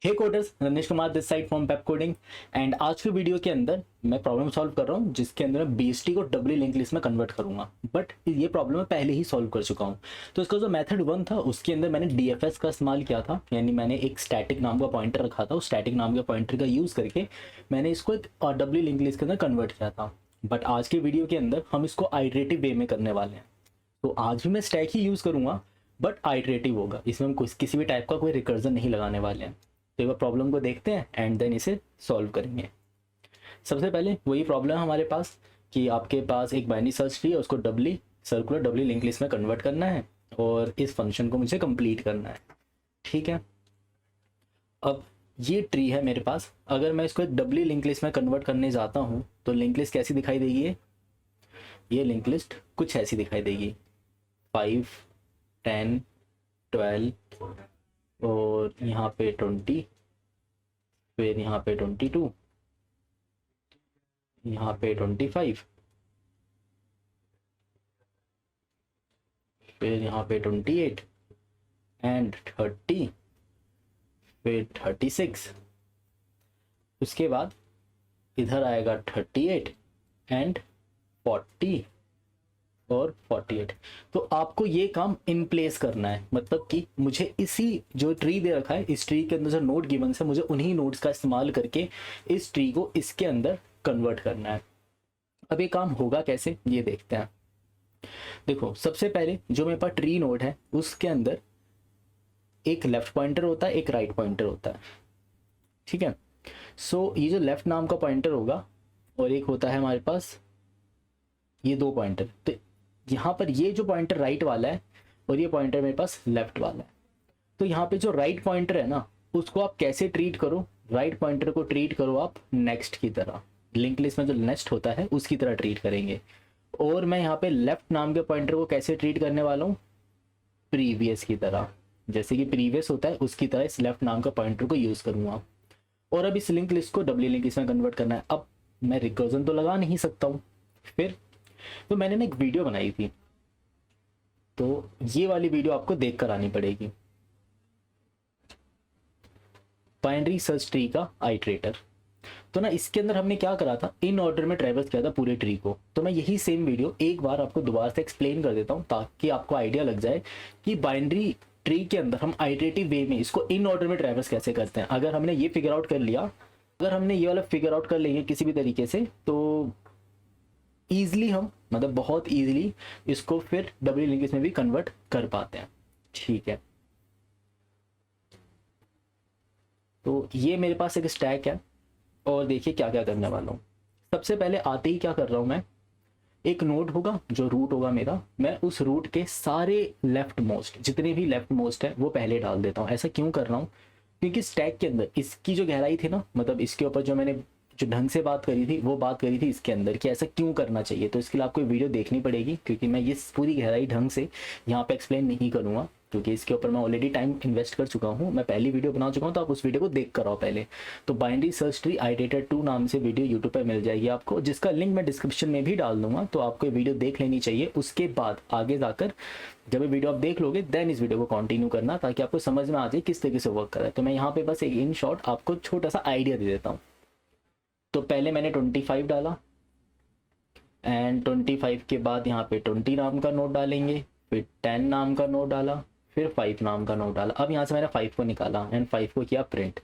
Hey coders, Ramesh Kumar this side from web coding. And आज की video के अंदर मैं प्रॉब्लम सॉल्व कर रहा हूँ जिसके अंदर मैं बीएसटी को डब्ल्यू लिंक लिस्ट में कन्वर्ट करूंगा। बट ये प्रॉब्लम मैं पहले ही सॉल्व कर चुका हूँ। तो इसका जो मेथड 1 था उसके अंदर मैंने डीएफएस का इस्तेमाल किया था, यानी मैंने एक स्टैटिक नाम का पॉइंटर रखा था। उस स्टैटिक नाम के पॉइंटर का यूज़ करके मैंने इसको एक डब्ल्यू लिंक लिस्ट के अंदर कन्वर्ट किया था। बट आज के वीडियो के अंदर हम इसको आइटरेटिव वे में करने वाले हैं। तो आज भी मैं स्टैक ही यूज़ करूँगा बट आइटरेटिव होगा। इसमें हम किसी भी टाइप का कोई रिकर्जन नहीं लगाने वाले हैं। तो एक बार प्रॉब्लम को देखते हैं एंड देन इसे सॉल्व करेंगे। सबसे पहले वही प्रॉब्लम हमारे पास कि आपके पास एक बाइनरी सर्च ट्री है, उसको सर्कुलर डब्ल्यू लिंक लिस्ट में कन्वर्ट करना है और इस फंक्शन को मुझे कंप्लीट करना है। ठीक है, अब ये ट्री है मेरे पास। अगर मैं इसको एक डब्ल्यू लिंक लिस्ट में कन्वर्ट करने जाता हूँ तो लिंक लिस्ट कैसी दिखाई देगी? ये लिंक लिस्ट कुछ ऐसी दिखाई देगी, 5, 10, 12 और यहाँ पे 20, फिर यहाँ पे 22, यहाँ पे 25, फिर यहाँ पे 28 एंड 30, फिर 36। उसके बाद इधर आएगा 38 एंड 40 और 48। तो आपको ये काम इन प्लेस करना है, मतलब कि मुझे इसी जो ट्री दे रखा है, इस ट्री के अंदर जो नोड गिवन है, मुझे उन्हीं नोड्स का इस्तेमाल करके इस ट्री को इसके अंदर कन्वर्ट करना है। अब ये काम होगा कैसे ये देखते हैं। देखो, सबसे पहले जो मेरे पास ट्री नोड है उसके अंदर एक लेफ्ट पॉइंटर होता है, एक राइट पॉइंटर होता है। ठीक है, सो ये जो लेफ्ट नाम का पॉइंटर होगा और एक होता है हमारे पास ये 2 पॉइंटर। तो यहाँ पर ये जो पॉइंटर राइट वाला है और ये पॉइंटर मेरे पास लेफ्ट वाला है। तो यहाँ पे जो राइट पॉइंटर है ना, उसको आप कैसे ट्रीट करो? राइट पॉइंटर को ट्रीट करो आप नेक्स्ट की तरह, लिंक लिस्ट में जो नेक्स्ट होता है उसकी तरह ट्रीट करेंगे। और मैं यहाँ पे लेफ्ट नाम के पॉइंटर को कैसे ट्रीट करने वाला हूँ? प्रीवियस की तरह, जैसे कि प्रीवियस होता है उसकी तरह इस लेफ्ट नाम का पॉइंटर को यूज़ करूँगा। और अब इस लिंक लिस्ट को डब्ल्यू लिंक लिस्ट में कन्वर्ट करना है। अब मैं रिकर्जन तो लगा नहीं सकता हूँ, फिर तो मैंने ना एक वीडियो बनाई थी, तो ये वाली वीडियो आपको देख कर आनी पड़ेगी। बाइनरी सर्च ट्री का आइटरेटर। तो ना इसके अंदर हमने क्या करा था, इन ऑर्डर में ट्रैवर्स किया था पूरे ट्री को। तो मैं यही सेम वीडियो एक बार आपको दोबारा से एक्सप्लेन कर देता हूँ ताकि आपको आइडिया लग जाए कि बाइनरी ट्री के अंदर हम आइटरेटिव वे में इसको इन ऑर्डर में ट्रैवर्स कैसे करते हैं। अगर हमने ये फिगर आउट कर लिया, अगर हमने ये वाला फिगर आउट कर लेंगे किसी भी तरीके से, तो ईजिली हम, मतलब बहुत ईजिली इसको फिर डब्ल्यू लिंक लिस्ट में भी कन्वर्ट कर पाते हैं। ठीक है, तो ये मेरे पास एक स्टैक है और देखिए क्या क्या करने वाला हूँ। सबसे पहले आते ही क्या कर रहा हूँ मैं, एक नोड होगा जो रूट होगा मेरा, मैं उस रूट के सारे लेफ्ट मोस्ट, जितने भी लेफ्ट मोस्ट है वो पहले डाल देता हूँ। ऐसा क्यों कर रहा हूँ? क्योंकि स्टैक के अंदर इसकी जो गहराई थी ना, मतलब इसके ऊपर जो मैंने जो ढंग से बात करी थी वो बात करी थी इसके अंदर कि ऐसा क्यों करना चाहिए। तो इसके लिए आपको वीडियो देखनी पड़ेगी, क्योंकि मैं ये पूरी गहराई ढंग से यहाँ पे एक्सप्लेन नहीं करूँगा, क्योंकि इसके ऊपर मैं ऑलरेडी टाइम इन्वेस्ट कर चुका हूँ। मैं पहली वीडियो बना चुका हूँ, तो आप उस वीडियो को देख कर आओ पहले। तो बाइनरी सर्च ट्री आइटरेटर 2 नाम से वीडियो यूट्यूब पर मिल जाएगी आपको, जिसका लिंक मैं डिस्क्रिप्शन में भी डाल दूंगा। तो आपको ये वीडियो देख लेनी चाहिए। उसके बाद आगे जाकर जब ये वीडियो आप देख लोगे देन इस वीडियो को कंटिन्यू करना, ताकि आपको समझ में आ जाए किस तरीके से वर्क कर रहा है। तो मैं यहाँ पे बस एक इन शॉर्ट आपको छोटा सा आइडिया दे देता हूँ। तो पहले मैंने 25 डाला एंड 25 के बाद यहाँ पे 20 नाम का नोट डालेंगे, फिर 10 नाम का नोट डाला, फिर 5 नाम का नोट डाला। अब यहाँ से मैंने 5 को निकाला एंड 5 को किया प्रिंट।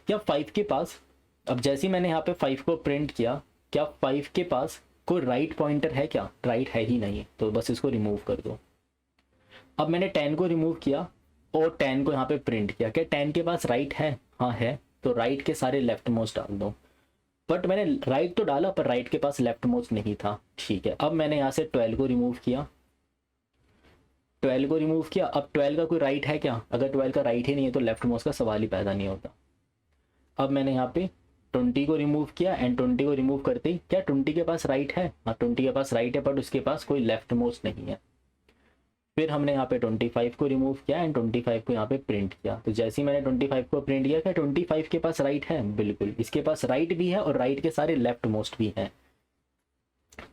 क्या 5 के पास, अब जैसे ही मैंने यहाँ पे 5 को प्रिंट किया, क्या 5 के पास कोई राइट पॉइंटर है? क्या राइट है ही नहीं, तो बस इसको रिमूव कर दो। अब मैंने 10 को रिमूव किया और 10 को यहाँ पे प्रिंट किया। क्या 10 के पास राइट है? हाँ है, तो राइट के सारे लेफ्ट मोस्ट डाल दो। बट मैंने राइट तो डाला पर राइट के पास लेफ्ट मोस्ट नहीं था। ठीक है, अब मैंने यहाँ से 12 को रिमूव किया, 12 को रिमूव किया। अब 12 का कोई राइट है क्या? अगर 12 का राइट ही नहीं है तो लेफ्ट मोस्ट का सवाल ही पैदा नहीं होता। अब मैंने यहाँ पे 20 को रिमूव किया एंड 20 को रिमूव करते ही क्या 20 के पास राइट है? हाँ, 20 के पास राइट है बट उसके पास कोई लेफ्ट मोस्ट नहीं है। फिर हमने यहाँ पे 25 को रिमूव किया एंड 25 को यहाँ पे प्रिंट किया। तो जैसे ही मैंने 25 को प्रिंट किया, क्या 25 के पास राइट है? बिल्कुल, इसके पास राइट भी है और राइट के सारे लेफ्ट मोस्ट भी हैं,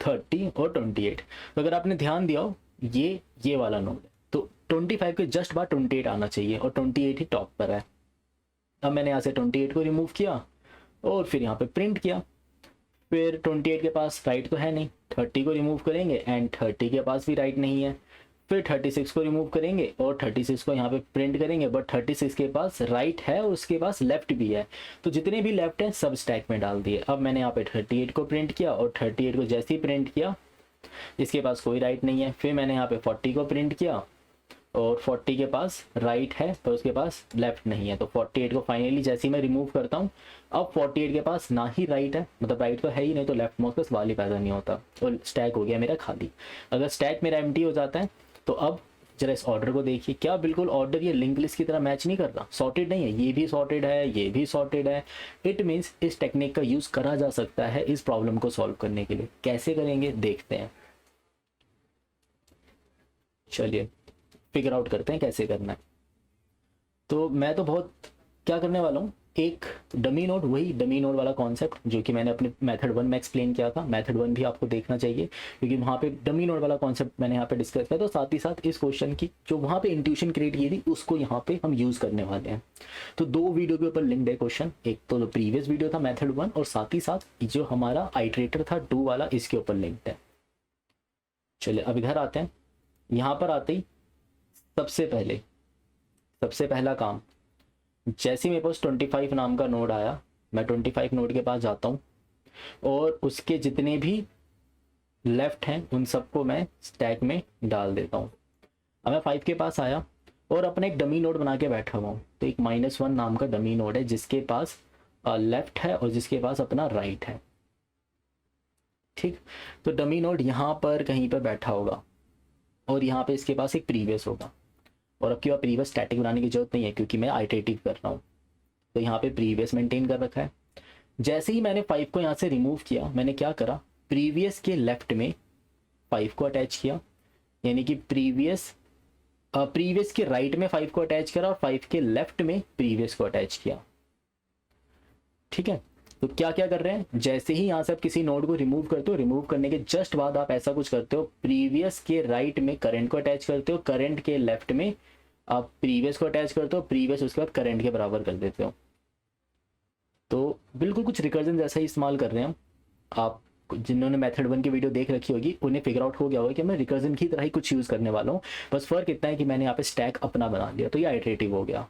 30 और 28। तो अगर आपने ध्यान दिया हो, ये वाला नोड है, तो 25 के जस्ट बाद 28 आना चाहिए और 28 ही टॉप पर है। अब मैंने यहाँ से 28 को रिमूव किया और फिर यहाँ पे प्रिंट किया। फिर 28 के पास राइट तो है नहीं, 30 को रिमूव करेंगे एंड 30 के पास भी राइट नहीं है। फिर 36 को रिमूव करेंगे और 36 को यहाँ पे प्रिंट करेंगे, बट 36 के पास राइट है और उसके पास लेफ्ट भी है, तो जितने भी लेफ्ट हैं सब स्टैक में डाल दिए। अब मैंने यहाँ पे 38 को प्रिंट किया और 38 को जैसे ही प्रिंट किया इसके पास कोई राइट नहीं है। फिर मैंने यहाँ पे 40 को प्रिंट किया और 40 के पास राइट है पर उसके पास लेफ्ट नहीं है, तो 48 को फाइनली जैसे ही मैं रिमूव करता हूँ अब 48 के पास ना ही राइट है, मतलब राइट तो है ही नहीं, तो लेफ्ट मोस्ट का सवाल ही पैदा नहीं होता और स्टैक हो गया मेरा खाली। अगर स्टैक मेरा एम्प्टी हो जाता है तो अब जरा इस ऑर्डर को देखिए, क्या बिल्कुल ऑर्डर ये लिंक लिस्ट की तरह मैच नहीं कर रहा, सॉर्टेड नहीं है, ये भी सॉर्टेड है, ये भी सॉर्टेड है। इट मीन्स इस टेक्निक का यूज़ करा जा सकता है इस प्रॉब्लम को सॉल्व करने के लिए। कैसे करेंगे देखते हैं, चलिए फिगर आउट करते हैं कैसे करना है। तो मैं तो बहुत क्या करने वाला हूँ, एक डमी नोड, वही डमी नोड वाला कॉन्सेप्ट जो कि मैंने अपने मेथड 1 में एक्सप्लेन किया था, मेथड 1 भी आपको देखना चाहिए क्योंकि वहाँ पे डमी नोड वाला कॉन्सेप्ट मैंने यहाँ पे डिस्कस किया। तो साथ ही साथ इस क्वेश्चन की जो वहाँ पे इंट्यूशन क्रिएट की थी उसको यहाँ पे हम यूज़ करने वाले हैं। तो 2 वीडियो के ऊपर लिंक्ड है क्वेश्चन, एक तो प्रीवियस वीडियो था मेथड 1 और साथ ही साथ जो हमारा आइटरेटर था 2 वाला इसके ऊपर लिंक्ड है। चलिए अब इधर आते हैं, यहाँ पर आते ही सबसे पहला काम, जैसे मेरे पास 25 नाम का नोड आया मैं 25 नोड के पास जाता हूँ और उसके जितने भी लेफ्ट हैं उन सबको मैं स्टैक में डाल देता हूँ। अब मैं 5 के पास आया और अपना एक डमी नोड बना के बैठा हुआ हूँ, तो एक -1 नाम का डमी नोड है जिसके पास लेफ्ट है और जिसके पास अपना राइट है। ठीक, तो डमी नोड यहाँ पर कहीं पर बैठा होगा और यहाँ पे इसके पास एक प्रीवियस होगा, और अब की बार प्रीवियस स्टैटिक बनाने की जरूरत नहीं है क्योंकि मैं आइटरेटिव कर रहा हूँ, तो यहाँ पे प्रीवियस मेंटेन कर रखा है। जैसे ही मैंने 5 को यहाँ से रिमूव किया मैंने क्या करा, प्रीवियस के लेफ्ट में 5 को अटैच किया, यानी कि प्रीवियस के राइट में 5 को अटैच करा और 5 के लेफ्ट में प्रीवियस को अटैच किया। ठीक है, तो क्या क्या कर रहे हैं, जैसे ही यहाँ से आप किसी नोड को रिमूव करते हो, रिमूव करने के जस्ट बाद आप ऐसा कुछ करते हो, प्रीवियस के राइट में करंट को अटैच करते हो, करंट के लेफ्ट में आप प्रीवियस को अटैच करते हो, प्रीवियस उसके बाद करंट के बराबर कर देते हो। तो बिल्कुल कुछ रिकर्जन जैसा ही इस्तेमाल कर रहे हैं हम। आप जिन्होंने मेथड 1 की वीडियो देख रखी होगी उन्हें फिगर आउट हो गया होगा कि मैं रिकर्जन की तरह ही कुछ यूज़ करने वाला हूँ, बस फर्क इतना है कि मैंने यहाँ पे स्टैक अपना बना लिया, तो ये आइटरेटिव हो गया।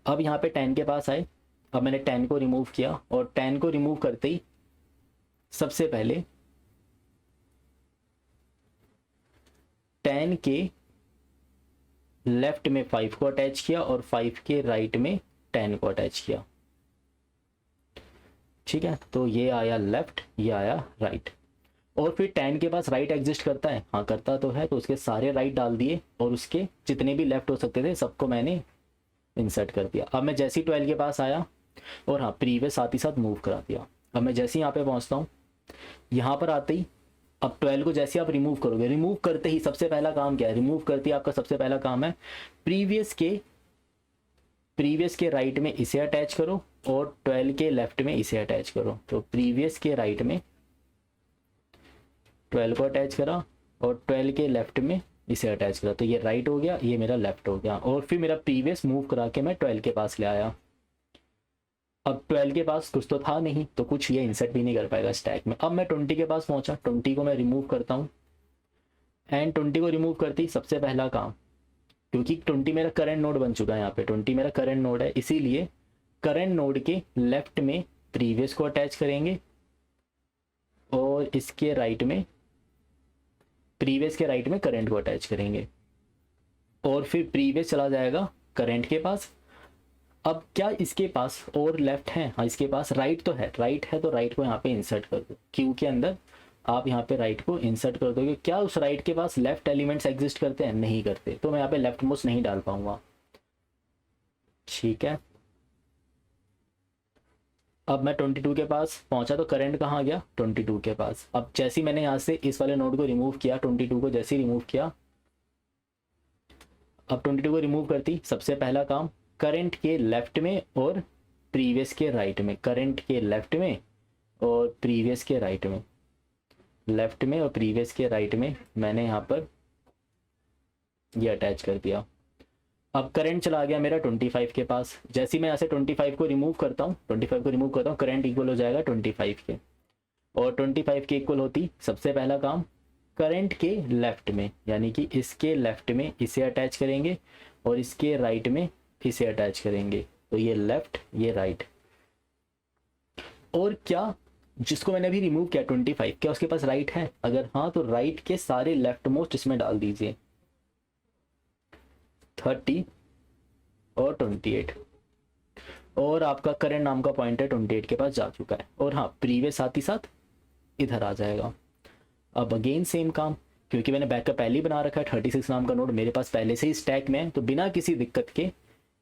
अब यहाँ पे 10 के पास आए, अब मैंने 10 को रिमूव किया और 10 को रिमूव करते ही सबसे पहले 10 के लेफ्ट में 5 को अटैच किया और 5 के राइट में 10 को अटैच किया। ठीक है, तो ये आया लेफ्ट, ये आया राइट, और फिर 10 के पास राइट एग्जिस्ट करता है, हाँ करता तो है, तो उसके सारे राइट डाल दिए और उसके जितने भी लेफ्ट हो सकते थे सबको मैंने इंसर्ट कर दिया। अब मैं जैसे ही 12 के पास आया और हाँ प्रीवियस साथ ही साथ मूव करा दिया। अब मैं जैसे ही यहाँ पे पहुँचता हूँ, यहाँ पर आते ही अब 12 को जैसे आप रिमूव करोगे, रिमूव करते ही सबसे पहला काम क्या है, रिमूव करते ही आपका सबसे पहला काम है प्रीवियस के राइट में इसे अटैच करो और 12 के लेफ्ट में इसे अटैच करो। तो प्रीवियस के राइट में 12 को अटैच करा और 12 के लेफ्ट में इसे अटैच करा, तो ये राइट हो गया, ये मेरा लेफ्ट हो गया, और फिर मेरा प्रीवियस मूव करा के मैं 12 के पास ले आया। अब 12 के पास कुछ तो था नहीं, तो कुछ ये इंसर्ट भी नहीं कर पाएगा स्टैक में। अब मैं 20 के पास पहुंचा, 20 को मैं रिमूव करता हूँ एंड 20 को रिमूव करती सबसे पहला काम, क्योंकि 20 मेरा करंट नोड बन चुका है, यहाँ पे 20 मेरा करंट नोड है, इसीलिए करंट नोड के लेफ्ट में प्रीवियस को अटैच करेंगे और इसके राइट में प्रीवियस के राइट में करंट को अटैच करेंगे और फिर प्रीवियस चला जाएगा करंट के पास। अब क्या इसके पास और लेफ्ट है, हाँ इसके पास राइट तो है, राइट है तो राइट को यहाँ पे इंसर्ट कर दो, क्यू के अंदर आप यहाँ पे राइट को इंसर्ट कर दोगे। क्या उस राइट के पास लेफ्ट एलिमेंट्स एग्जिस्ट करते हैं, नहीं करते, तो मैं यहाँ पे लेफ्ट मोस्ट नहीं डाल पाऊंगा। ठीक है, अब मैं 22 के पास पहुंचा तो करंट कहाँ गया, 22 के पास। अब जैसे ही मैंने यहाँ से इस वाले नोड को रिमूव किया, 22 को जैसे ही रिमूव किया, अब 22 को रिमूव करती सबसे पहला काम करंट के लेफ्ट में और प्रीवियस के राइट में, करंट के लेफ्ट में और प्रीवियस के राइट में, लेफ्ट में और प्रीवियस के राइट में मैंने यहाँ पर ये अटैच कर दिया। अब करंट चला गया मेरा 25 के पास। जैसे ही मैं यहाँ से 25 को रिमूव करता हूँ, करंट इक्वल हो जाएगा 25 के। और 25 के इक्वल होती सबसे पहला काम करंट के लेफ्ट में, यानी कि इसके लेफ्ट में इसे अटैच करेंगे और इसके राइट में इसे अटैच करेंगे। तो ये लेफ्ट ये राइट। और क्या जिसको मैंने अभी रिमूव किया 25, क्या उसके पास राइट है? अगर हाँ तो राइट के सारे लेफ्ट मोस्ट इसमें डाल दीजिए, 30 और 28। और आपका करंट नाम का पॉइंटर 28 के पास जा चुका है। और हाँ प्रीवियस साथ ही साथ इधर आ जाएगा। अब अगेन सेम काम, क्योंकि मैंने बैकअप पहले ही बना रखा है, 36 नाम का नोड मेरे पास पहले से ही स्टैक में है, तो बिना किसी दिक्कत के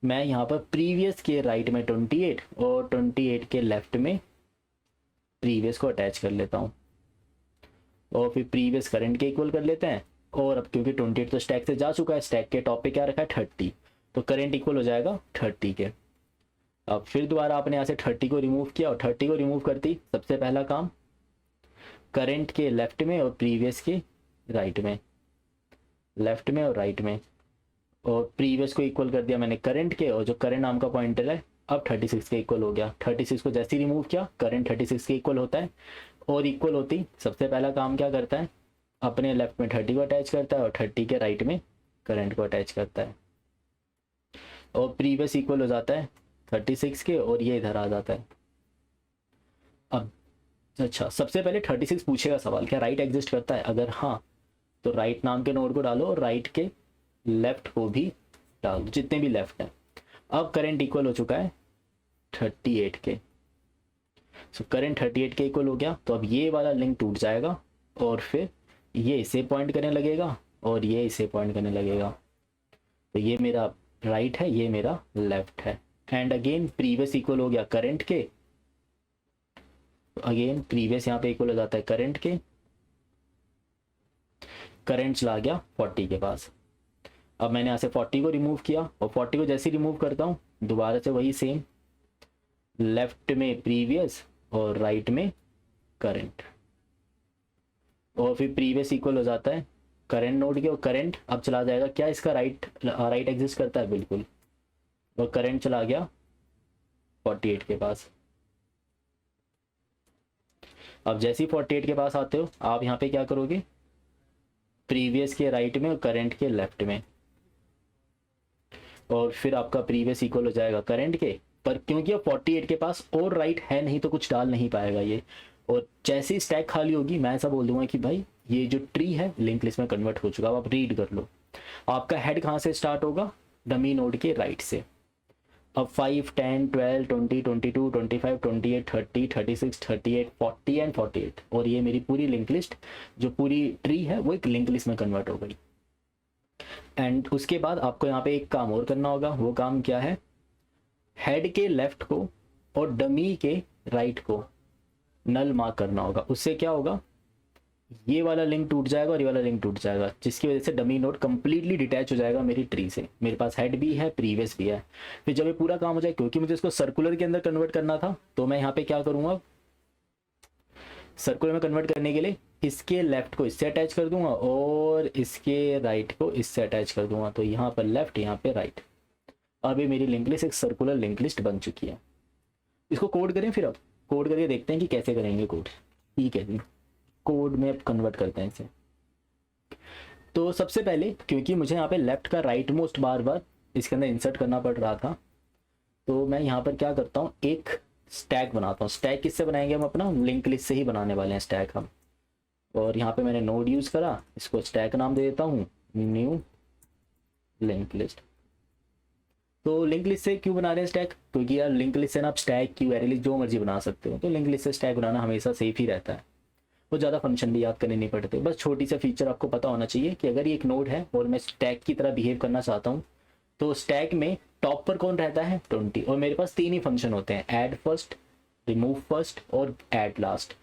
मैं यहाँ पर प्रीवियस के राइट में 28 और 28 के लेफ्ट में प्रीवियस को अटैच कर लेता हूँ। और फिर प्रीवियस करंट के इक्वल कर लेते हैं। और अब क्योंकि 28 तो स्टैक से जा चुका है, स्टैक के टॉप पे क्या रखा है 30, तो करंट इक्वल हो जाएगा 30 के। अब फिर दोबारा आपने यहाँ से 30 को रिमूव किया, और 30 को रिमूव करती सबसे पहला काम करंट के लेफ्ट में और प्रीवियस के राइट में, लेफ्ट में और राइट में। और प्रीवियस को इक्वल कर दिया मैंने करंट के, और जो करंट नाम का पॉइंटर है अब 36 के इक्वल हो गया। 36 को जैसे ही रिमूव किया करंट 36 के इक्वल होता है। और इक्वल होती सबसे पहला काम क्या करता है, अपने लेफ्ट में 30 को अटैच करता है और 30 के राइट में करंट को अटैच करता है। और प्रीवियस इक्वल हो जाता है 36 के, और ये इधर आ जाता है। अब अच्छा, सबसे पहले 36 पूछेगा सवाल, क्या राइट एग्जिस्ट करता है? अगर हाँ तो राइट नाम के नोड को डालो और राइट के लेफ्ट को भी डाल दो, जितने भी लेफ्ट हैं। अब करंट इक्वल हो चुका है 38 के। सो करंट 38 के इक्वल हो गया। तो अब ये वाला लिंक टूट जाएगा और फिर ये इसे पॉइंट करने लगेगा और ये इसे पॉइंट करने लगेगा। तो ये मेरा राइट है, ये मेरा लेफ्ट है। एंड अगेन प्रीवियस इक्वल हो गया करंट के, अगेन प्रीवियस यहाँ पे इक्वल हो जाता है करंट के। करंट चला गया 40 के पास। अब मैंने यहाँ से 40 को रिमूव किया, और 40 को जैसे ही रिमूव करता हूँ दोबारा से वही सेम, लेफ्ट में प्रीवियस और राइट में करंट। और फिर प्रीवियस इक्वल हो जाता है करंट नोड के, और करंट अब चला जाएगा, क्या इसका राइट एग्जिस्ट करता है? बिल्कुल। और करंट चला गया 48 के पास। अब जैसे ही 48 के पास आते हो आप यहाँ पे क्या करोगे, प्रीवियस के राइट में और करंट के लेफ्ट में, और फिर आपका प्रीवियस इक्वल हो जाएगा करंट के। पर क्योंकि अब 48 के पास और राइट है नहीं तो कुछ डाल नहीं पाएगा ये। और जैसे ही स्टैक खाली होगी मैं ऐसा बोल दूंगा कि भाई ये जो ट्री है लिंक लिस्ट में कन्वर्ट हो चुका। अब आप रीड कर लो, आपका हेड कहाँ से स्टार्ट होगा, डमी नोड के राइट से। अब 5, 10, 12, 20, 22, 25, 28, 30, 36, 38, 40 एंड 48। और ये मेरी पूरी लिंक लिस्ट जो पूरी ट्री है वो एक लिंक लिस्ट में कन्वर्ट हो गई। एंड उसके बाद आपको यहाँ पे एक काम और करना होगा। वो काम क्या है, हेड के लेफ्ट को और डमी के राइट को नल मार्क करना होगा। उससे क्या होगा, ये वाला लिंक टूट जाएगा और ये वाला लिंक टूट जाएगा, जिसकी वजह से डमी नोड कंप्लीटली डिटैच हो जाएगा मेरी ट्री से। मेरे पास हेड भी है, प्रीवियस भी है। फिर जब ये पूरा काम हो जाए, क्योंकि मुझे इसको सर्कुलर के अंदर कन्वर्ट करना था, तो मैं यहाँ पे क्या करूँगा, सर्कुलर में कन्वर्ट करने के लिए इसके लेफ्ट को इससे अटैच कर दूंगा और इसके राइट को इससे अटैच कर दूंगा। तो यहाँ पर लेफ्ट, यहाँ पे राइट। अब ये मेरी लिंक लिस्ट एक सर्कुलर लिंक लिस्ट बन चुकी है। इसको कोड करें, फिर अब कोड करके देखते हैं कि कैसे करेंगे कोड। ठीक है जी, कोड में अब कन्वर्ट करते हैं इसे। तो सबसे पहले क्योंकि मुझे यहाँ पे लेफ्ट का राइट मोस्ट बार बार इसके अंदर इंसर्ट करना पड़ रहा था, तो मैं यहाँ पर क्या करता हूँ, एक स्टैक बनाता हूँ। स्टैक किससे बनाएंगे हम, अपना लिंक लिस्ट से ही बनाने वाले हैं स्टैक हम। और यहाँ पे मैंने नोड यूज़ करा, इसको स्टैक नाम दे देता हूँ, न्यू लिंक लिस्ट। तो लिंक लिस्ट से क्यों बना रहे हैं स्टैक, क्योंकि यार लिंक लिस्ट से ना आप स्टैक क्यू एरे लिस्ट जो मर्जी बना सकते हो। तो लिंक लिस्ट से स्टैक बनाना हमेशा सेफ ही रहता है, वो ज़्यादा फंक्शन भी याद करने नहीं पड़ते। बस छोटी सा फीचर आपको पता होना चाहिए कि अगर ये एक नोड है और मैं स्टैक की तरह बिहेव करना चाहता हूँ, तो स्टैक में टॉप पर कौन रहता है, 20। और मेरे पास 3 ही फंक्शन होते हैं, ऐड फर्स्ट, रिमूव फर्स्ट और ऐड लास्ट।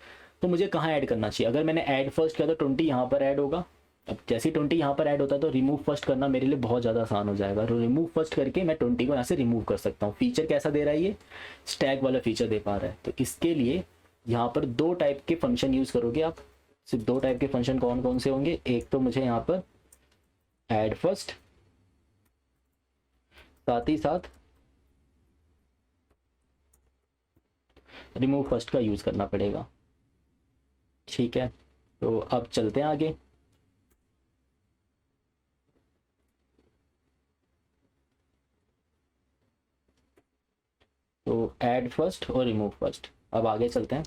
तो मुझे कहाँ ऐड करना चाहिए, अगर मैंने ऐड फर्स्ट किया तो 20 यहाँ पर ऐड होगा। अब जैसे 20 यहाँ पर ऐड होता है तो रिमूव फर्स्ट करना मेरे लिए बहुत ज़्यादा आसान हो जाएगा। तो रिमूव फर्स्ट करके मैं 20 को यहाँ से रिमूव कर सकता हूँ। फीचर कैसा दे रहा है, ये स्टैक वाला फीचर दे पा रहा है। तो इसके लिए यहाँ पर 2 टाइप के फंक्शन यूज़ करोगे आप। सिर्फ 2 टाइप के फंक्शन कौन कौन से होंगे, एक तो मुझे यहाँ पर ऐड फर्स्ट साथ ही साथ रिमूव फर्स्ट का यूज़ करना पड़ेगा। ठीक है, तो अब चलते हैं आगे। तो ऐड फर्स्ट और रिमूव फर्स्ट। अब आगे चलते हैं।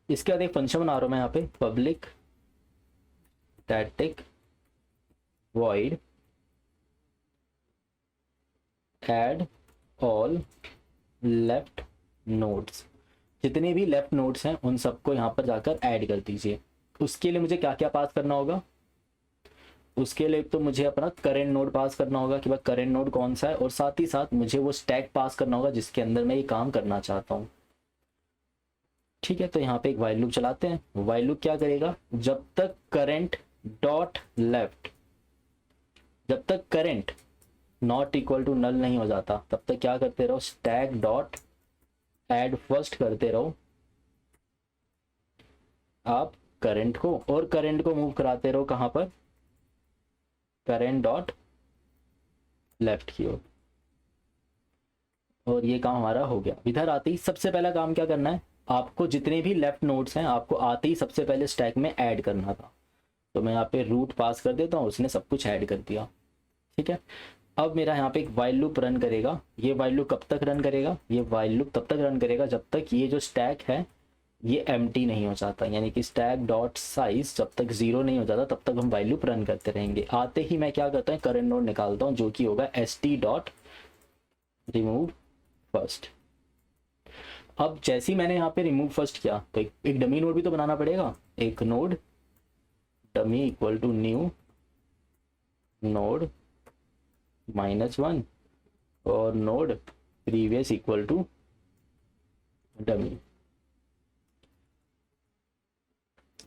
इसके बाद एक फंक्शन बना रहा हूँ मैं यहाँ पे, public static void add all left nodes. जितने भी लेफ्ट नोड्स हैं उन सबको यहाँ पर जाकर ऐड कर दीजिए। उसके लिए मुझे क्या क्या पास करना होगा? उसके लिए तो मुझे अपना करेंट नोड पास करना होगा कि भाई करेंट नोड कौन सा है, और साथ ही साथ मुझे वो स्टैक पास करना होगा जिसके अंदर मैं ये काम करना चाहता हूँ। ठीक है, तो यहाँ पे एक वाइल लूप चलाते हैं। वाइल लूप क्या करेगा? जब तक करेंट डॉट लेफ्ट, जब तक current not equal to null नहीं हो जाता तब तक क्या करते रहो? स्टैक डॉट ऐड फर्स्ट करते रहो आप करंट को, और करंट को मूव कराते रहो कहाँ पर? करंट डॉट लेफ्ट की ओर। और ये काम हमारा हो गया। इधर आते ही सबसे पहला काम क्या करना है? आपको जितने भी लेफ्ट नोड्स हैं आपको आते ही सबसे पहले स्टैक में ऐड करना था। तो मैं यहाँ पे रूट पास कर देता हूँ, उसने सब कुछ ऐड कर दिया। ठीक है, अब मेरा यहाँ पे एक वाइल लूप रन करेगा। ये वाइल लूप कब तक रन करेगा? ये वाइल लूप तब तक रन करेगा जब तक ये जो स्टैक है ये एम्प्टी नहीं हो जाता, यानी कि स्टैक डॉट साइज जब तक 0 नहीं हो जाता तब तक हम वाइल लूप रन करते रहेंगे। आते ही मैं क्या करता हूँ? करंट नोड निकालता हूँ जो कि होगा st डॉट रिमूव फर्स्ट। अब जैसे ही मैंने यहाँ पे रिमूव फर्स्ट किया तो एक डमी नोड भी तो बनाना पड़ेगा। एक node dummy equal to new node -1 और node previous equal to dummy.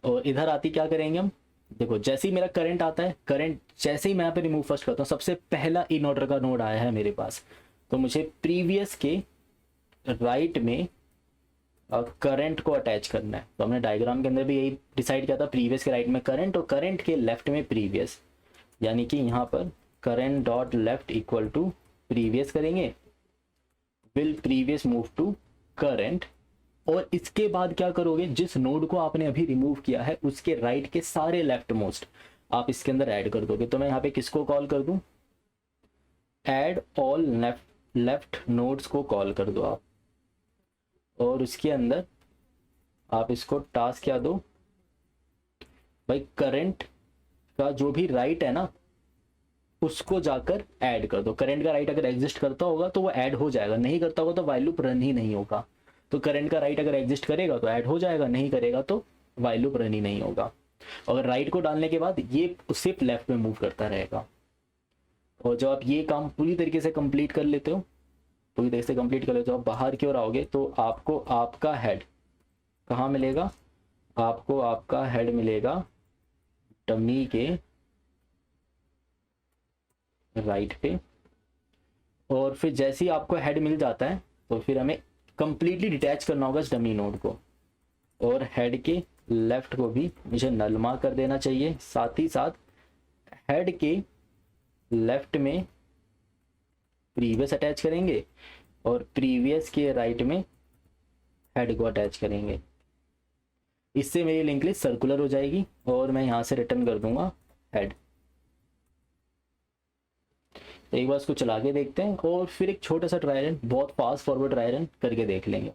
और इधर आती क्या करेंगे हम? देखो जैसे ही मेरा करंट आता है, करंट जैसे ही मैं यहाँ पे रिमूव फर्स्ट करता हूँ सबसे पहला इन ऑर्डर का नोड आया है मेरे पास, तो मुझे प्रीवियस के राइट में करंट को अटैच करना है। तो हमने डायग्राम के अंदर भी यही डिसाइड किया था, प्रीवियस के राइट में करंट और करंट के लेफ्ट में प्रीवियस, यानी कि यहाँ पर current dot left equal to previous करेंगे, will previous move to current. और इसके बाद क्या करोगे? जिस नोड को आपने अभी रिमूव किया है उसके राइट के सारे लेफ्ट मोस्ट आप इसके अंदर ऐड कर दोगे। तो मैं यहाँ पे किसको कॉल कर दूं? ऐड ऑल लेफ्ट नोड्स को कॉल कर दो आप, और उसके अंदर आप इसको टास्क क्या दो? भाई करंट का जो भी राइट है ना उसको जाकर ऐड कर दो। करंट का राइट अगर एग्जिस्ट करता होगा तो वो ऐड हो जाएगा, नहीं करता होगा तो वाइल लूप रन ही नहीं होगा। तो करंट का राइट अगर एग्जिस्ट करेगा तो ऐड हो जाएगा, नहीं करेगा तो वाइल लूप रन ही नहीं होगा। अगर राइट को डालने के बाद ये सिर्फ लेफ्ट में मूव करता रहेगा। और जब आप ये काम पूरी तरीके से कंप्लीट कर लेते हो, पूरी तरीके से कंप्लीट कर लेते हो, आप बाहर की ओर आओगे तो आपको आपका हेड कहाँ मिलेगा? आपको आपका हेड मिलेगा डमी के राइट पे। और फिर जैसे ही आपको हेड मिल जाता है तो फिर हमें कंप्लीटली डिटैच करना होगा इस डमी नोड को, और हेड के लेफ्ट को भी मुझे नलमा कर देना चाहिए। साथ ही साथ हेड के लेफ्ट में प्रीवियस अटैच करेंगे और प्रीवियस के राइट में हेड को अटैच करेंगे। इससे मेरी लिंक लिस्ट सर्कुलर हो जाएगी और मैं यहाँ से रिटर्न कर दूंगा हेड। तो एक बार इसको चला के देखते हैं और फिर एक छोटा सा ट्राई रन, बहुत फास्ट फॉरवर्ड ट्राई रन करके देख लेंगे।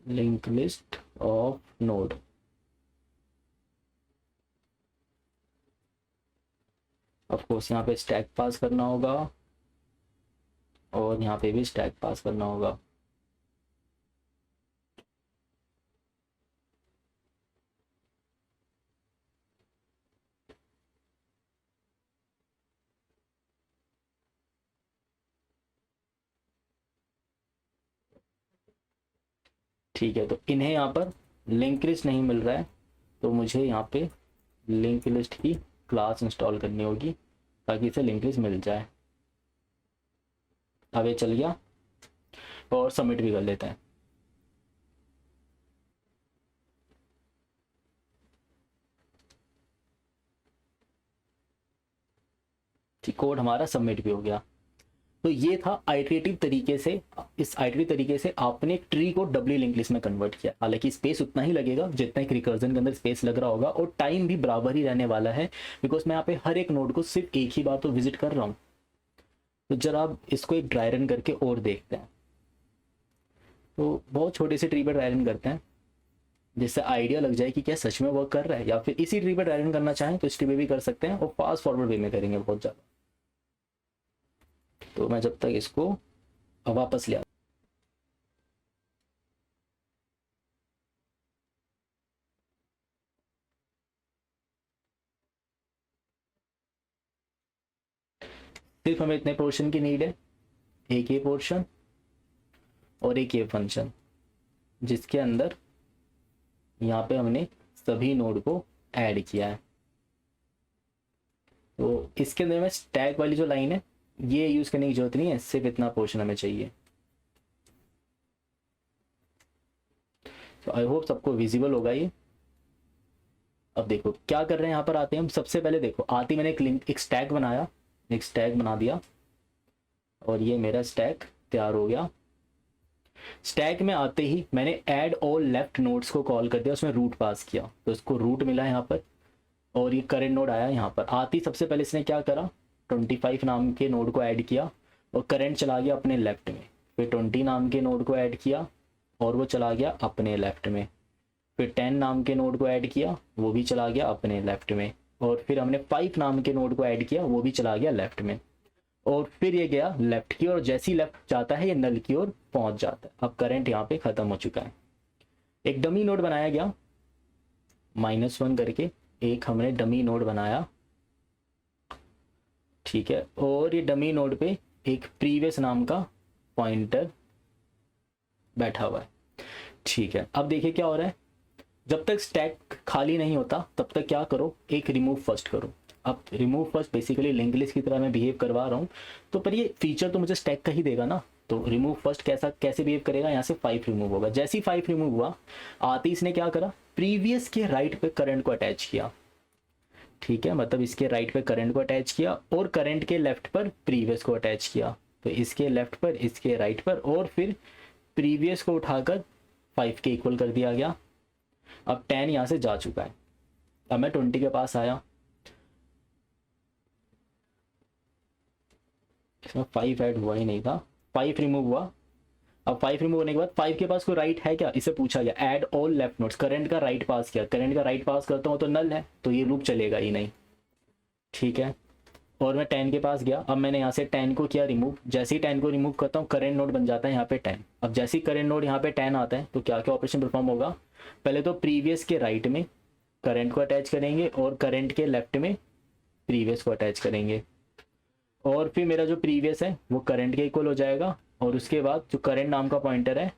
Link list of node, of course यहाँ पे स्टैक पास करना होगा और यहाँ पे भी स्टैक पास करना होगा। ठीक है, तो इन्हें यहाँ पर लिंक लिस्ट नहीं मिल रहा है तो मुझे यहाँ पे लिंक लिस्ट की क्लास इंस्टॉल करनी होगी ताकि इसे लिंक लिस्ट मिल जाए। अब ये चल गया और सबमिट भी कर लेते हैं। ठीक, कोड हमारा सबमिट भी हो गया। तो ये था आइटरेटिव तरीके से, इस आइटरेटिव तरीके से आपने एक ट्री को डब्ल्यू लिंक लिस्ट में कन्वर्ट किया। हालांकि स्पेस उतना ही लगेगा जितना एक रिकर्जन के अंदर स्पेस लग रहा होगा, और टाइम भी बराबर ही रहने वाला है, बिकॉज मैं यहाँ पे हर एक नोड को सिर्फ एक ही बार तो विजिट कर रहा हूँ। तो जरा आप इसको एक ड्राई रन करके और देखते हैं। तो बहुत छोटे से ट्री पर ड्राई रन करते हैं, जिससे आइडिया लग जाए कि क्या सच में वर्क कर रहा है, या फिर इसी ट्री पर ड्राई रन करना चाहें तो इस ट्री पे भी कर सकते हैं, और फास्ट फॉरवर्ड वे में करेंगे बहुत ज़्यादा। तो मैं जब तक इसको वापस ले आता, सिर्फ हमें इतने पोर्शन की नीड है, एक ये पोर्शन और एक ये फंक्शन, जिसके अंदर यहाँ पे हमने सभी नोड को ऐड किया है। तो इसके अंदर में स्टैक वाली जो लाइन है ये यूज करने की जरूरत नहीं है, सिर्फ इतना पोर्शन हमें चाहिए। तो आई होप सबको विजिबल होगा ये। अब देखो क्या कर रहे हैं, यहाँ पर आते हैं हम। सबसे पहले देखो आते मैंने एक लिंक, एक स्टैक बनाया, एक स्टैक बना दिया, और ये मेरा स्टैक तैयार हो गया। स्टैक में आते ही मैंने ऐड ऑल लेफ्ट नोड्स को कॉल कर दिया, उसमें रूट पास किया, तो इसको रूट मिला यहाँ पर, और ये करेंट नोड आया यहाँ पर। आती सबसे पहले इसने क्या करा, 25 नाम के नोड को ऐड किया, और करंट चला गया अपने लेफ्ट में। फिर 20 नाम के नोड को ऐड किया, और वो चला गया अपने लेफ्ट में। फिर 10 नाम के नोड को ऐड किया, वो भी चला गया अपने लेफ्ट में। और फिर हमने 5 नाम के नोड को ऐड किया, वो भी चला गया लेफ्ट में। और फिर ये गया लेफ्ट की ओर, जैसी लेफ्ट जाता है ये नल की ओर पहुंच जाता है। अब करंट यहाँ पे खत्म हो चुका है। एक डमी नोड बनाया गया -1 करके, एक हमने डमी नोड बनाया, ठीक है। और ये डमी नोड पे एक प्रीवियस नाम का पॉइंटर बैठा हुआ है, ठीक है। अब देखिए क्या हो रहा है, जब तक स्टैक खाली नहीं होता तब तक क्या करो, एक रिमूव फर्स्ट करो। अब remove first basically link list की तरह मैं बिहेव करवा रहा हूँ, तो पर ये फीचर तो मुझे स्टैक का ही देगा ना। तो रिमूव फर्स्ट कैसे बिहेव करेगा, यहाँ से 5 रिमूव होगा। जैसे ही 5 रिमूव हुआ आते ही इसने क्या करा, प्रीवियस के राइट पे करंट को अटैच किया, ठीक है। मतलब इसके राइट पे करंट को अटैच किया, और करंट के लेफ्ट पर प्रीवियस को अटैच किया। तो इसके लेफ्ट पर, इसके राइट पर, और फिर प्रीवियस को उठाकर 5 के इक्वल कर दिया गया। अब 10 यहाँ से जा चुका है। अब मैं 20 के पास आया, इसमें 5 ऐड हुआ ही नहीं था, 5 रिमूव हुआ। अब 5 रिमूव होने के बाद 5 के पास कोई राइट है क्या, इसे पूछा गया add all left nodes. Current का राइट पास किया, करंट का राइट पास करता हूँ तो नल है, तो ये लूप चलेगा ही नहीं, ठीक है। और मैं 10 के पास गया, अब मैंने यहाँ से 10 को किया रिमूव। जैसे ही 10 को रिमूव करता हूँ करंट नोड बन जाता है यहाँ पे 10। अब जैसे ही करंट नोड यहाँ पे 10 आता है तो क्या क्या ऑपरेशन परफॉर्म होगा, पहले तो प्रीवियस के राइट में करंट को अटैच करेंगे, और करंट के लेफ्ट में प्रीवियस को अटैच करेंगे, और फिर मेरा जो प्रीवियस है वो करंट के इक्वल हो जाएगा। और उसके बाद जो करंट नाम का पॉइंटर है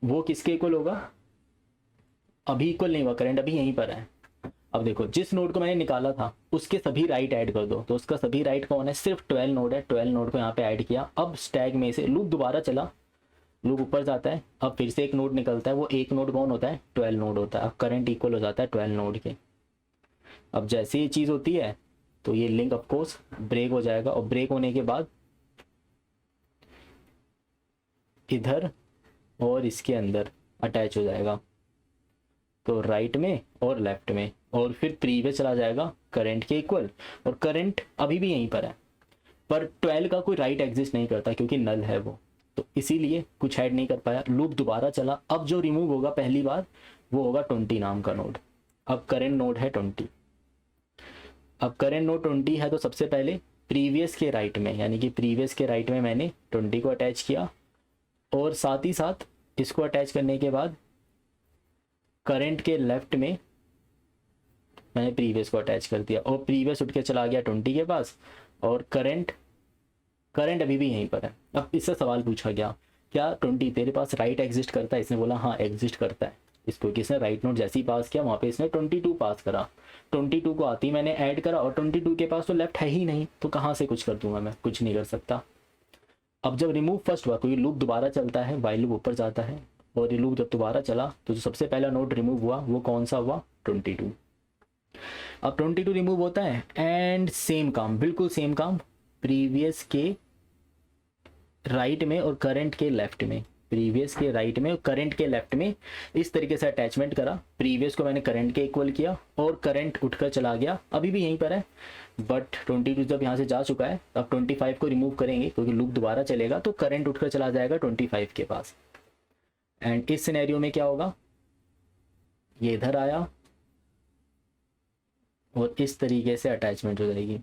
वो किसके इक्वल होगा, अभी इक्वल नहीं हुआ, करंट अभी यहीं पर है। अब देखो जिस नोड को मैंने निकाला था उसके सभी राइट ऐड कर दो, तो उसका सभी राइट कौन है, सिर्फ 12 नोड है। 12 नोड को यहाँ पे ऐड किया। अब स्टैक में से लूप दोबारा चला, लूप ऊपर जाता है, अब फिर से एक नोड निकलता है, वो एक नोड कौन होता है, 12 नोड होता है। अब करंट इक्वल हो जाता है 12 नोड के। अब जैसे ये चीज़ होती है तो ये लिंक ऑफकोर्स ब्रेक हो जाएगा, और ब्रेक होने के बाद इधर और इसके अंदर अटैच हो जाएगा, तो राइट में और लेफ्ट में, और फिर प्रीवियस चला जाएगा करंट के इक्वल। और करंट अभी भी यहीं पर है, पर 12 का कोई राइट एग्जिस्ट नहीं करता क्योंकि नल है वो, तो इसीलिए कुछ ऐड नहीं कर पाया। लूप दोबारा चला, अब जो रिमूव होगा पहली बार वो होगा 20 नाम का नोड। अब करंट नोड है 20, अब करंट नोड 20 है, तो सबसे पहले प्रीवियस के राइट में, यानी कि प्रीवियस के राइट में मैंने 20 को अटैच किया, और साथ ही साथ इसको अटैच करने के बाद करंट के लेफ्ट में मैंने प्रीवियस को अटैच कर दिया, और प्रीवियस उठ के चला गया 20 के पास, और करंट अभी भी यहीं पर है। अब इससे सवाल पूछा गया क्या 20 तेरे पास राइट एग्जिस्ट करता है, इसने बोला हाँ एग्जिस्ट करता है। इसको किसने राइट नोड जैसे ही पास किया वहाँ पे इसने 22 पास करा, 22 को आती मैंने ऐड करा, और 22 के पास तो लेफ्ट है ही नहीं, तो कहाँ से कुछ कर दूंगा मैं, कुछ नहीं कर सकता। अब जब रिमूव फर्स्ट हुआ, कोई लूप दोबारा चलता है, वाइल लूप ऊपर जाता है, और ये लूप जब दोबारा चला तो जो सबसे पहला नोड रिमूव हुआ वो कौन सा हुआ, 22। अब 22 रिमूव होता है एंड सेम काम, बिल्कुल सेम काम, प्रीवियस के राइट में और करंट के लेफ्ट में, प्रीवियस के राइट में और करंट के लेफ्ट में इस तरीके से अटैचमेंट करा। प्रीवियस को मैंने करंट के इक्वल किया और करंट उठकर चला गया, अभी भी यहीं पर है, बट 22 जब यहाँ से जा चुका है अब 25 को रिमूव करेंगे क्योंकि लूप दोबारा चलेगा, तो करंट उठकर चला जाएगा 25 के पास। एंड इस सिनेरियो में क्या होगा, ये इधर आया और इस तरीके से अटैचमेंट हो जाएगी।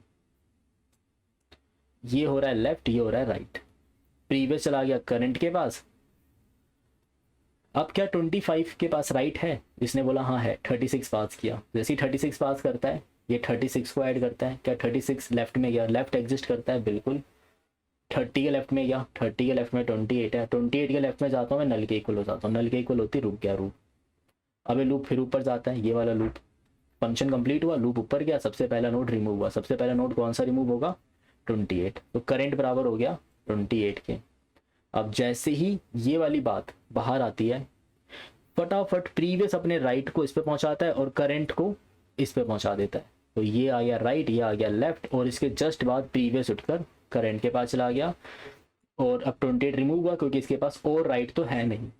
ये हो रहा है लेफ्ट, ये हो रहा है राइट। प्रीवियस चला गया करंट के पास। अब क्या 25 के पास राइट है, इसने बोला हाँ है, 36 पास किया। जैसे ही 36 पास करता है ये 36 को ऐड करता है। क्या 36 लेफ्ट में गया, लेफ्ट एग्जिस्ट करता है बिल्कुल। 30 के लेफ्ट में गया, 30 के लेफ्ट में 28 है, 28 के लेफ्ट में जाता हूँ मैं, नल के इक्वल हो जाता हूँ, नल के इक्वल होती रुक गया लूप। अब ये लूप फिर ऊपर जाता है, ये वाला लूप, फंक्शन कंप्लीट हुआ, लूप ऊपर गया, सबसे पहला नोड रिमूव हुआ। सबसे पहला नोड कौन सा रिमूव होगा, 28, तो करंट बराबर हो गया 28 के। अब जैसे ही ये वाली बात बाहर आती है, फटाफट प्रीवियस अपने राइट को इस पे पहुंचाता है और करंट को इस पे पहुंचा देता है। तो ये आ गया राइट, ये आ गया लेफ्ट, और इसके जस्ट बाद प्रीवियस उठकर करंट के पास चला गया और अब 28 रिमूव हुआ क्योंकि इसके पास और राइट तो है नहीं।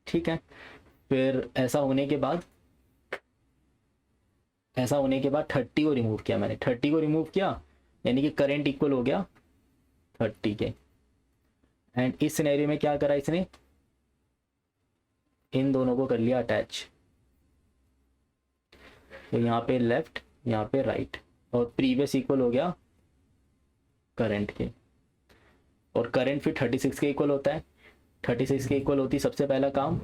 ठीक है, फिर ऐसा होने के बाद 30 को रिमूव किया मैंने, 30 को रिमूव किया यानी कि करंट इक्वल हो गया 30 के। एंड इस सिनेरियो में क्या करा इसने, इन दोनों को कर लिया अटैच। तो यहाँ पे लेफ्ट, यहाँ पे राइट, और प्रीवियस इक्वल हो गया करंट के, और करंट फिर 36 के इक्वल होता है। 36 के इक्वल होती सबसे पहला काम,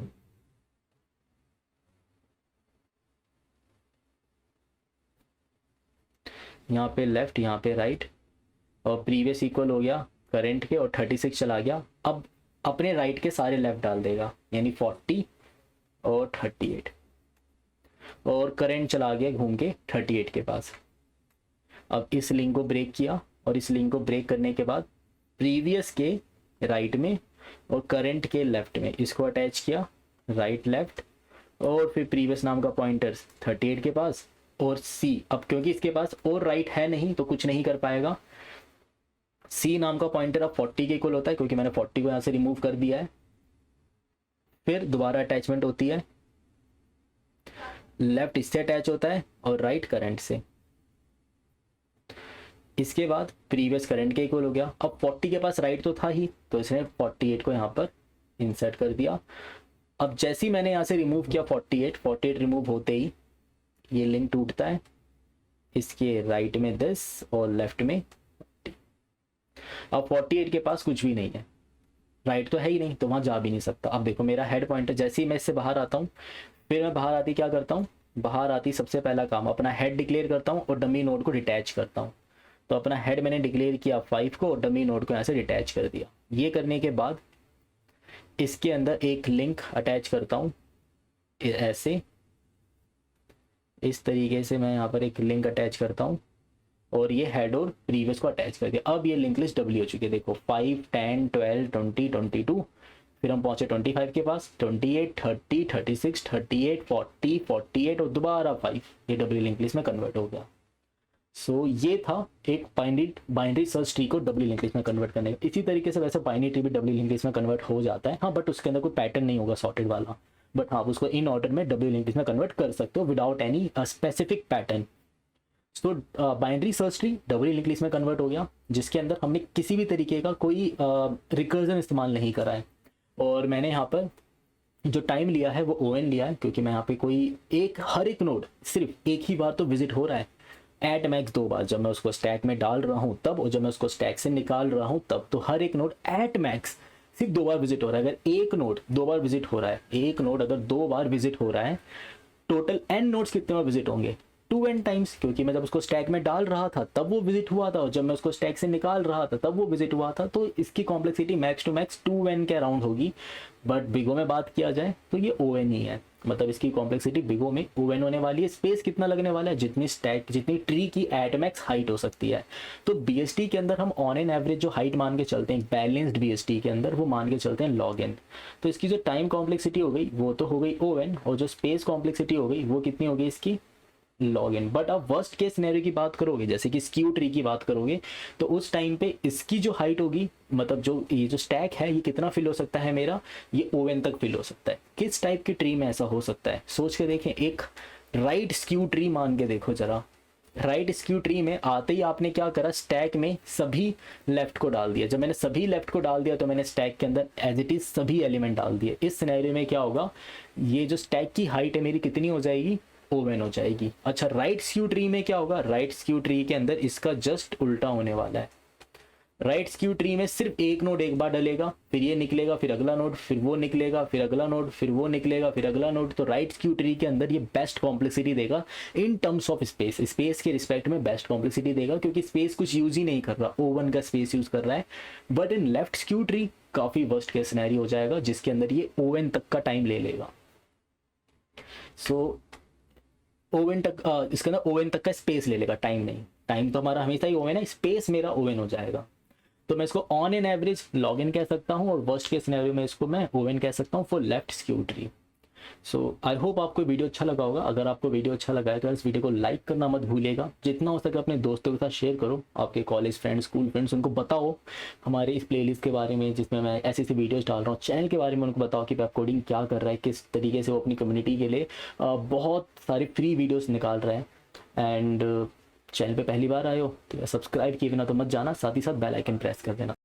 यहाँ पे लेफ्ट, यहाँ पे राइट, और प्रीवियस इक्वल हो गया करंट के और 36 चला गया। अब अपने राइट के सारे लेफ्ट डाल देगा यानी 40 और 38, और करंट चला गया घूम के 38 के पास। अब इस लिंक को ब्रेक किया, और इस लिंक को ब्रेक करने के बाद प्रीवियस के राइट में और करंट के लेफ्ट में इसको अटैच किया, राइट लेफ्ट, और फिर प्रीवियस नाम का पॉइंटर 38 के पास, और सी, अब क्योंकि इसके पास और राइट है नहीं तो कुछ नहीं कर पाएगा, सी नाम का पॉइंटर अब 40 के इक्वल होता है क्योंकि मैंने 40 को यहाँ से रिमूव कर दिया है। फिर दोबारा अटैचमेंट होती है, लेफ्ट इससे अटैच होता है और राइट करंट से। इसके बाद प्रीवियस करंट के इक्वल हो गया। अब 40 के पास राइट तो था ही, तो इसने 48 को यहाँ पर इंसर्ट कर दिया। अब जैसे ही मैंने यहाँ से रिमूव किया 48 रिमूव होते ही ये लिंक टूटता है, इसके राइट में दिस और लेफ्ट में 40। अब 48 के पास कुछ भी नहीं है, राइट तो है ही नहीं, तो वहां जा भी नहीं सकता। अब देखो मेरा हेड पॉइंटर, जैसे ही मैं इससे बाहर आता हूँ, फिर मैं बाहर आती क्या करता हूँ, बाहर आती सबसे पहला काम अपना हेड डिक्लेयर करता हूँ और डमी नोड को डिटैच करता हूँ। तो अपना हेड मैंने डिक्लेयर किया 5 को और डमी नोड को यहाँ से डिटैच कर दिया। ये करने के बाद इसके अंदर एक लिंक अटैच करता हूँ ऐसे, इस तरीके से मैं यहाँ पर एक लिंक अटैच करता हूँ और ये हेड और प्रीवियस को अटैच कर दिया। अब ये लिंक लिस्ट डबल हो चुकी है, देखो 5, 10, 12, 20, 22, फिर हम पहुंचे 25 के पास, 28, 30, 36, 38, 40, 48 और दोबारा 5, ये डबल लिंक लिस्ट में कन्वर्ट हो गया। सो ये था एक बाइनरी सर्च ट्री को डबल लिंक लिस्ट में कन्वर्ट करने का। इसी तरीके से वैसे बाइनरी ट्री भी डबल लिंक लिस्ट में कन्वर्ट हो जाता है, हाँ, बट उसके अंदर कोई पैटर्न नहीं होगा सॉर्टेड वाला, बट हाँ उसको इन ऑर्डर में डबल लिंक लिस्ट में कन्वर्ट कर सकते हो विदाउट एनी स्पेसिफिक पैटर्न। सो binary search tree double link list में कन्वर्ट हो गया, जिसके अंदर हमने किसी भी तरीके का कोई रिकर्जन इस्तेमाल नहीं करा है। और मैंने यहाँ पर जो टाइम लिया है वो ON लिया है, क्योंकि मैं यहाँ पे कोई हर एक नोड सिर्फ एक ही बार तो विजिट हो रहा है, एट मैक्स 2 बार, जब मैं उसको स्टैक में डाल रहा हूँ तब, और जब मैं उसको स्टैक से निकाल रहा हूँ तब। तो हर एक नोड एट मैक्स सिर्फ 2 बार विजिट हो रहा है। अगर एक नोड 2 बार विजिट हो रहा है, एक नोड अगर 2 बार विजिट हो रहा है, टोटल n नोड्स कितने बार विजिट होंगे, 2n टाइम्स, क्योंकि मैं जब उसको स्टैक में डाल रहा था तब वो विजिट हुआ था, और जब मैं उसको स्टैक से निकाल रहा था तब वो विजिट हुआ था। तो इसकी complexity max to max 2n के अराउंड होगी। बट बिगो में बात किया जाए तो ये ON ही है, मतलब इसकी कॉम्प्लेक्सिटी बिगो में ON होने वाली है। स्पेस कितना लगने वाला है, जितनी ट्री की एट मैक्स हाइट हो सकती है। तो BST के अंदर हम ऑन एन एवरेज जो हाइट मान के चलते हैं, बैलेंस्ड BST के अंदर वो मान के चलते हैं log n। तो इसकी जो टाइम कॉम्प्लेक्सिटी हो गई वो तो हो गई ON, और जो स्पेस कॉम्प्लेक्सिटी हो गई वो कितनी हो गई इसकी लॉग इन। बट आप वर्स्ट केस सिनेरियो की बात करोगे, जैसे कि स्क्यू ट्री की बात करोगे, तो उस टाइम पे इसकी जो हाइट होगी, मतलब जो ये जो स्टैक है, ये कितना फिल हो सकता है मेरा, ये ओवन तक फिल हो सकता है। किस टाइप की ट्री में ऐसा हो सकता है, सोच के देखें। एक राइट स्क्यू ट्री मान के देखो जरा। राइट स्क्यू ट्री में आते ही आपने क्या करा, स्टैक में सभी लेफ्ट को डाल दिया। जब मैंने सभी लेफ्ट को डाल दिया तो मैंने स्टैक के अंदर एज इट इज सभी एलिमेंट डाल दिए। इस सिनेरियो में क्या होगा, ये जो स्टैक की हाइट है मेरी कितनी हो जाएगी, ओवन हो जाएगी। अच्छा, राइट स्क्यू ट्री में क्या होगा, राइट स्क्यू ट्री के अंदर इसका जस्ट उल्टा होने वाला है। राइट स्क्यू ट्री में सिर्फ एक नोड एक बार डलेगा, फिर ये निकलेगा, फिर अगला नोड, फिर वो निकलेगा, फिर अगला नोड, फिर वो निकलेगा, फिर अगला नोड। तो राइट स्क्यू ट्री के अंदर ये बेस्ट कॉम्प्लेक्सिटी देगा in terms of space. Space के रिस्पेक्ट में बेस्ट कॉम्प्लेक्सिटी देगा, क्योंकि स्पेस कुछ यूज ही नहीं कर रहा, ओवन का स्पेस यूज कर रहा है। But in left skew tree काफी वर्स्ट केस सिनेरियो हो जाएगा, जिसके अंदर ये ओवन तक का टाइम ले लेगा। सो ओवन तक इसके अंदर ओवन तक का स्पेस ले लेगा, टाइम नहीं। टाइम तो हमारा हमेशा ही ओवन है, स्पेस मेरा ओवन हो जाएगा। तो मैं इसको on an average log in कह सकता हूँ, और वर्स्ट केस सिनेरियो में इसको मैं ओवन कह सकता हूँ for left skew tree. So I hope आपको वीडियो अच्छा लगा होगा। अगर आपको वीडियो अच्छा लगा है तो इस वीडियो को लाइक करना मत भूलिएगा। जितना हो सके अपने दोस्तों के साथ शेयर करो, आपके कॉलेज फ्रेंड्स, स्कूल फ्रेंड्स, उनको बताओ हमारे इस प्लेलिस्ट के बारे में, जिसमें मैं ऐसी ऐसी वीडियोस डाल रहा हूँ। चैनल के बारे में उनको बताओ कि वेब कोडिंग क्या कर रहा है, किस तरीके से वो अपनी कम्युनिटी के लिए बहुत सारी फ्री वीडियोस निकाल रहा है। एंड चैनल पे पहली बार आए हो तो सब्सक्राइब किए बिना तो मत जाना, साथ ही साथ बेल आइकन प्रेस कर देना।